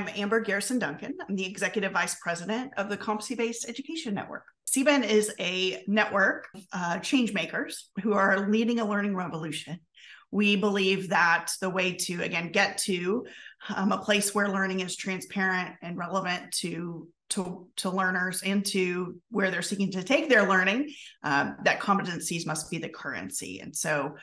I'm Amber Garrison Duncan. I'm the Executive Vice President of the Competency-Based Education Network. CBEN is a network of change makers who are leading a learning revolution. We believe that the way to, again, get to a place where learning is transparent and relevant to learners and to where they're seeking to take their learning, that competencies must be the currency. And so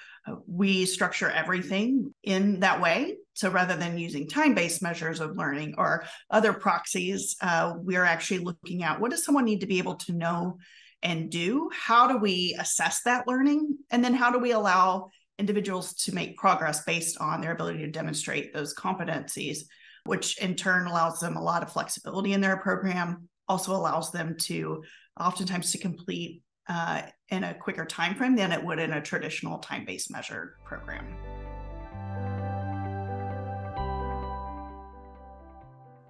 we structure everything in that way. So rather than using time-based measures of learning or other proxies, we are actually looking at what does someone need to be able to know and do? How do we assess that learning? And then how do we allow individuals to make progress based on their ability to demonstrate those competencies, which in turn allows them a lot of flexibility in their program, also allows them to oftentimes to complete in a quicker time frame than it would in a traditional time-based measured program.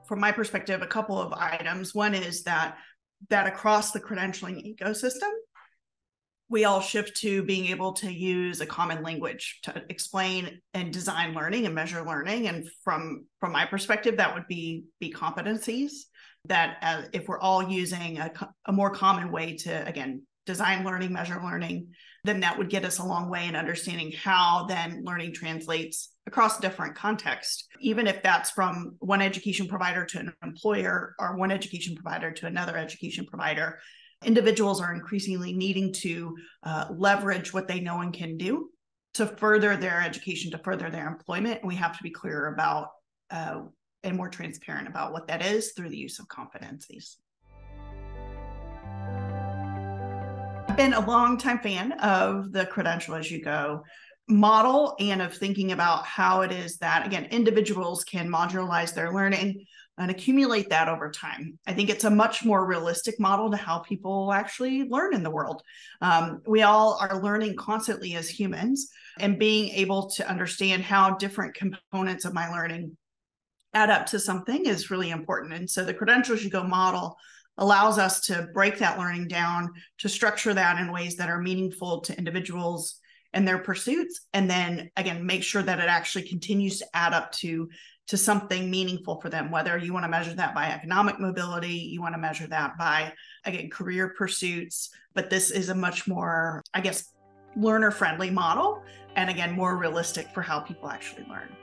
From my perspective, a couple of items. One is that across the credentialing ecosystem, we all shift to being able to use a common language to explain and design learning and measure learning. And from my perspective, that would be competencies. That if we're all using a more common way to, again, design learning, measure learning, then that would get us a long way in understanding how then learning translates across different contexts, even if that's from one education provider to an employer or one education provider to another education provider. Individuals are increasingly needing to leverage what they know and can do to further their education, to further their employment. And we have to be clear about and more transparent about what that is through the use of competencies. I've been a longtime fan of the Credential as You Go model and of thinking about how it is that, again, individuals can modularize their learning and accumulate that over time. I think it's a much more realistic model to how people actually learn in the world. We all are learning constantly as humans, and being able to understand how different components of my learning add up to something is really important. And so the Credential as You Go model allows us to break that learning down, to structure that in ways that are meaningful to individuals and their pursuits, and then again make sure that it actually continues to add up to something meaningful for them, whether you want to measure that by economic mobility, you want to measure that by, again, career pursuits. But this is a much more, I guess, learner-friendly model, and again, more realistic for how people actually learn.